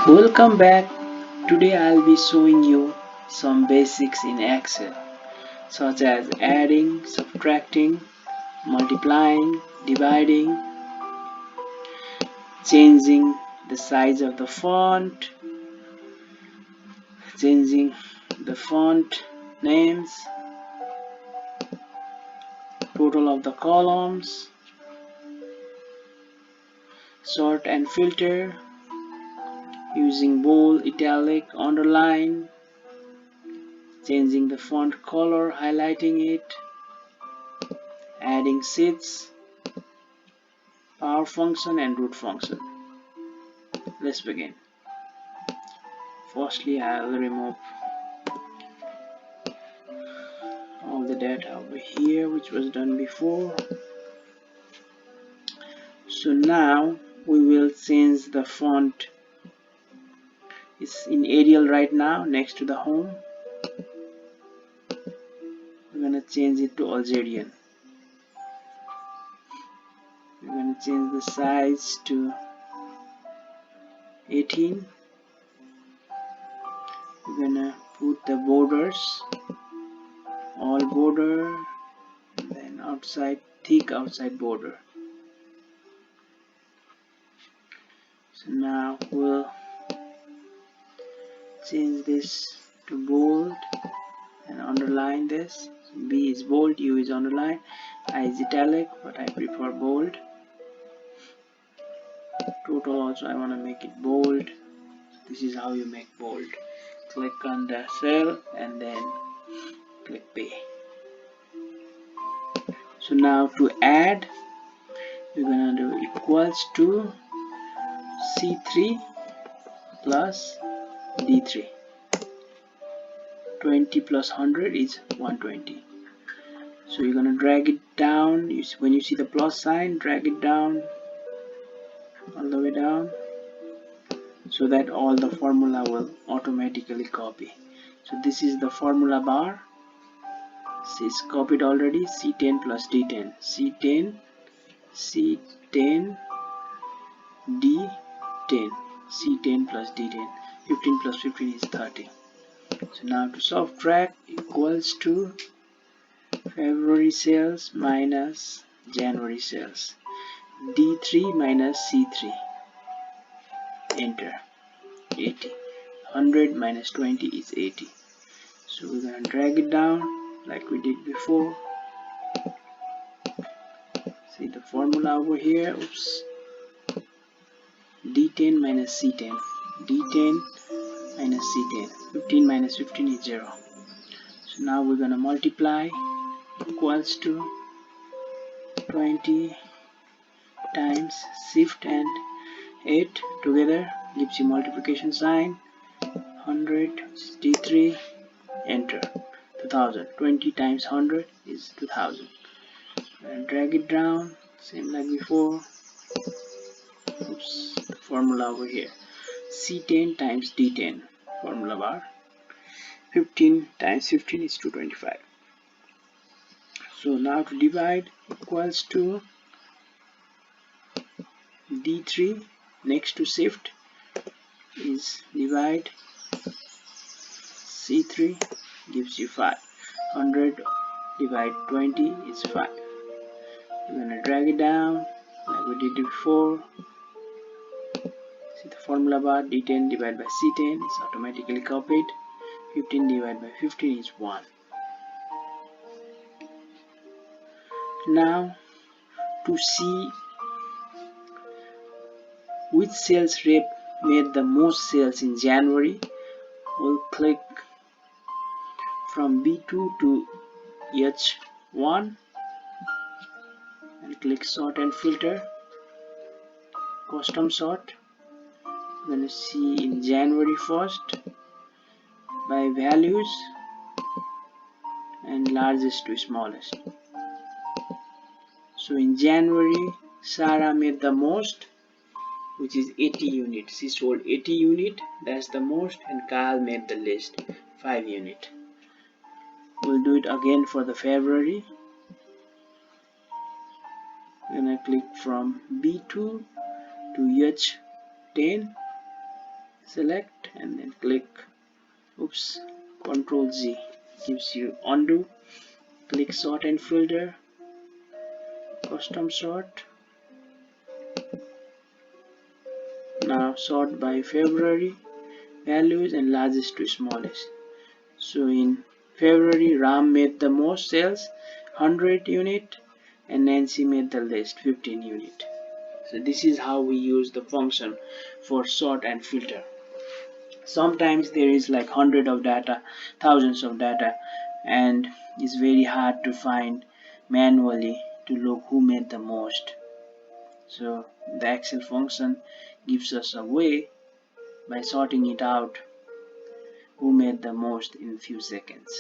Welcome back. Today I'll be showing you some basics in Excel, such as adding, subtracting, multiplying, dividing, changing the size of the font, changing the font names, total of the columns, sort and filter, using bold, italic, underline, changing the font color, highlighting it, adding sheets, power function and root function. Let's begin. Firstly, I'll remove all the data over here which was done before. So now we will change the font. It's in Arial right now next to the home. We're gonna change it to Algerian. We're gonna change the size to 18. We're gonna put the borders, all border, and then outside, thick outside border. So now we'll change this to bold and underline this. B is bold, U is underline, I is italic, but I prefer bold. Total also I want to make it bold. This is how you make bold. Click on the cell and then click P. So now to add, we're gonna do equals to C3 plus D3. 20 plus 100 is 120. So you're gonna drag it down. When you see the plus sign, drag it down all the way down so that all the formula will automatically copy. So this is the formula bar. It's copied already. C10 plus D10. C10 D10. C10 plus D10. 15 plus 15 is 30. So now to subtract, equals to February sales minus January sales. D3 minus C3. Enter. 80. 100 minus 20 is 80. So we're gonna drag it down like we did before. See the formula over here. Oops. D10 minus C10. D10 minus C10. 15 minus 15 is 0. So now we're gonna multiply, equals to 20 times shift and 8 together gives you multiplication sign. 100 D3, enter. 2000. 20 times 100 is 2000. And drag it down, same like before. Oops, the formula over here. C10 times D10, formula bar. 15 times 15 is 225. So now to divide, equals to D3 next to shift is divide. C3 gives you 5. 100 divide 20 is 5. We're gonna drag it down like we did before. See the formula bar. D10 divided by C10 is automatically copied. 15 divided by 15 is 1. Now to see which sales rep made the most sales in January, we'll click from B2 to H1 and click sort and filter, custom sort. We're going to see in January 1st by values and largest to smallest. So in January, Sarah made the most, which is 80 units. She sold 80 units, that's the most, and Kyle made the least, 5 units. We'll do it again for the February. We're gonna click from B2 to H10, select and then click, oops, Control Z gives you undo, click sort and filter, custom sort. Now sort by February values and largest to smallest. So in February, Ram made the most sales, 100 unit, and Nancy made the least, 15 unit. So this is how we use the function for sort and filter. Sometimes there is like hundred of data, thousands of data, and it's very hard to find manually to look who made the most. So the Excel function gives us a way by sorting it out who made the most in few seconds.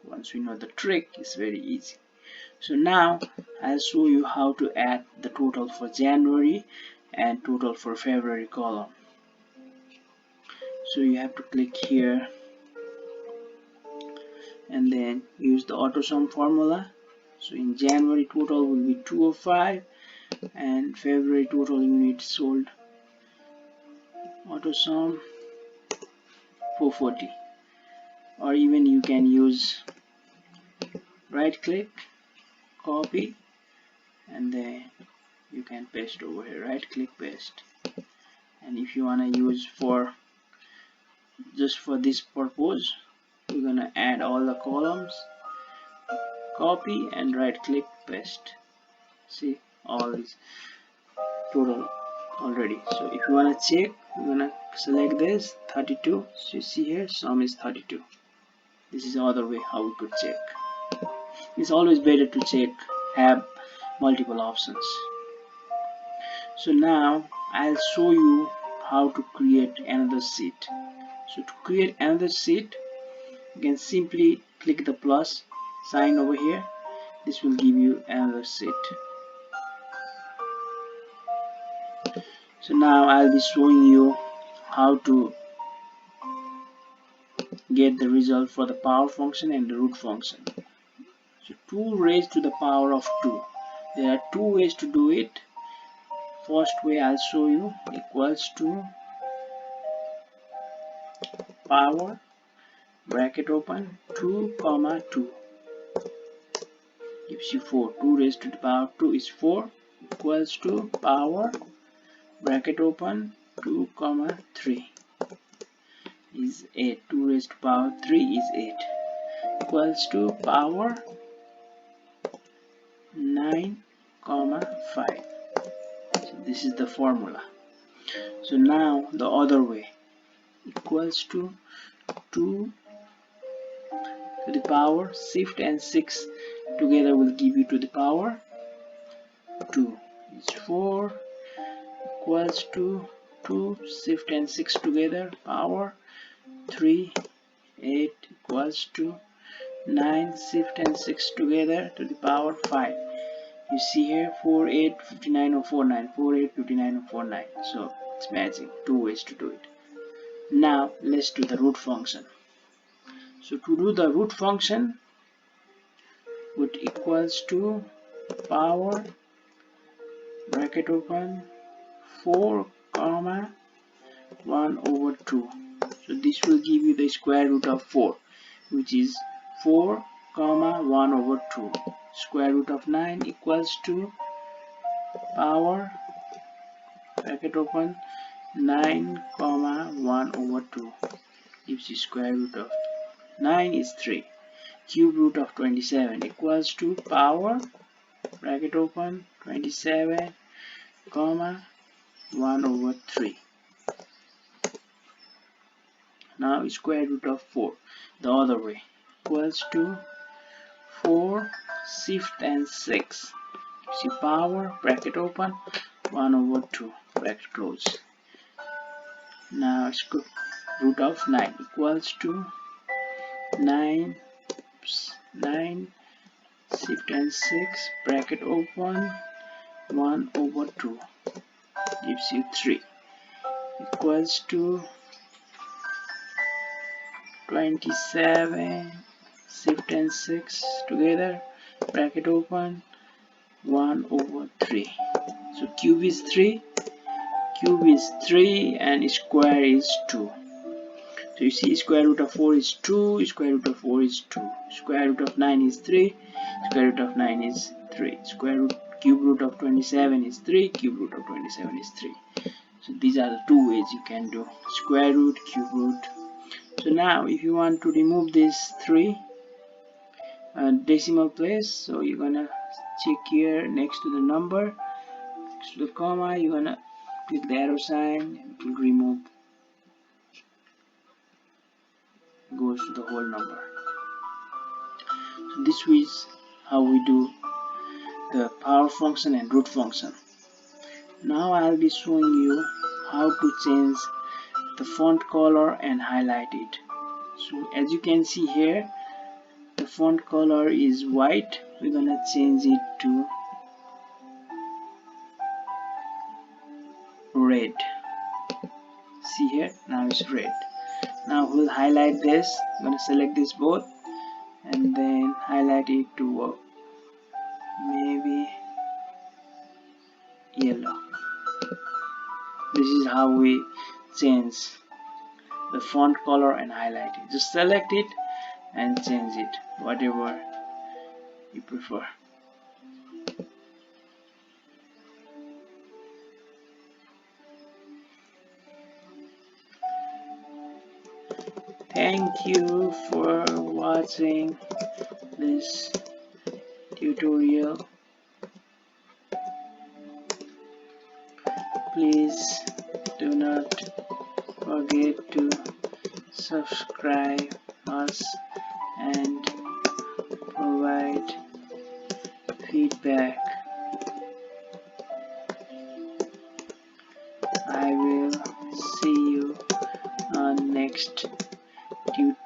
Once we know the trick, it's very easy. So now I'll show you how to add the total for January and total for February column. So you have to click here and then use the auto sum formula. So in January total will be 205 and February total units sold, auto sum 440. Or even you can use right click, copy, and then you can paste over here, right click, paste. And if you want to use for just for this purpose, we're gonna add all the columns, copy and right click, paste. See, all is total already. So if you want to check, we're gonna select this 32. So you see here sum is 32. This is the other way how we could check. It's always better to check, have multiple options. So now I'll show you how to create another sheet. So to create another sheet, you can simply click the plus sign over here. This will give you another sheet. So now I'll be showing you how to get the result for the power function and the root function. So 2 raised to the power of 2. There are two ways to do it. First way I'll show you, equals to power bracket open 2 comma 2 gives you 4. 2 raised to the power of 2 is 4, equals to power bracket open 2 comma 3 is 8. 2 raised to power 3 is 8, equals to power 9 comma 5. So this is the formula. So now the other way, equals to 2 to the power, shift and 6 together will give you to the power 2 is 4, equals to 2 shift and 6 together power 3, 8 equals to 9 shift and 6 together to the power 5. You see here 4, 8, 59 or 49, 4, 8, 59 or 49. So it's matching, two ways to do it. Now let's do the root function. So to do the root function, put equals to power bracket open 4 comma 1 over 2. So this will give you the square root of 4, which is 4 comma 1 over 2. Square root of 9 equals to power bracket open 9 comma 1 over 2 gives you square root of 9 is 3. Cube root of 27 equals to power bracket open 27 comma 1 over 3. Now square root of 4 the other way, equals to 4 shift and 6 gives you power bracket open 1 over 2 bracket close. Now square root of 9 equals to 9 shift and 6 bracket open 1 over 2 gives you 3, equals to 27 shift and 6 together bracket open 1 over 3. So cube is 3, cube is 3 and square is 2. So you see square root of 4 is 2, square root of 4 is 2, square root of 9 is 3, square root of 9 is 3, cube root of 27 is 3, cube root of 27 is 3. So these are the two ways you can do square root, cube root. So now if you want to remove this 3 decimal place, so you're gonna check here next to the number, next to the comma, you're gonna click the arrow sign, it will remove, goes to the whole number. So this is how we do the power function and root function. Now I'll be showing you how to change the font color and highlight it. So as you can see here, the font color is white. We're gonna change it to red. See here, now it's red. Now we'll highlight this. I'm gonna select this both and then highlight it to maybe yellow. This is how we change the font color and highlight it. Just select it and change it, whatever you prefer. Thank you for watching this tutorial. Please do not forget to subscribe us and provide feedback. I will see you on next tutorial.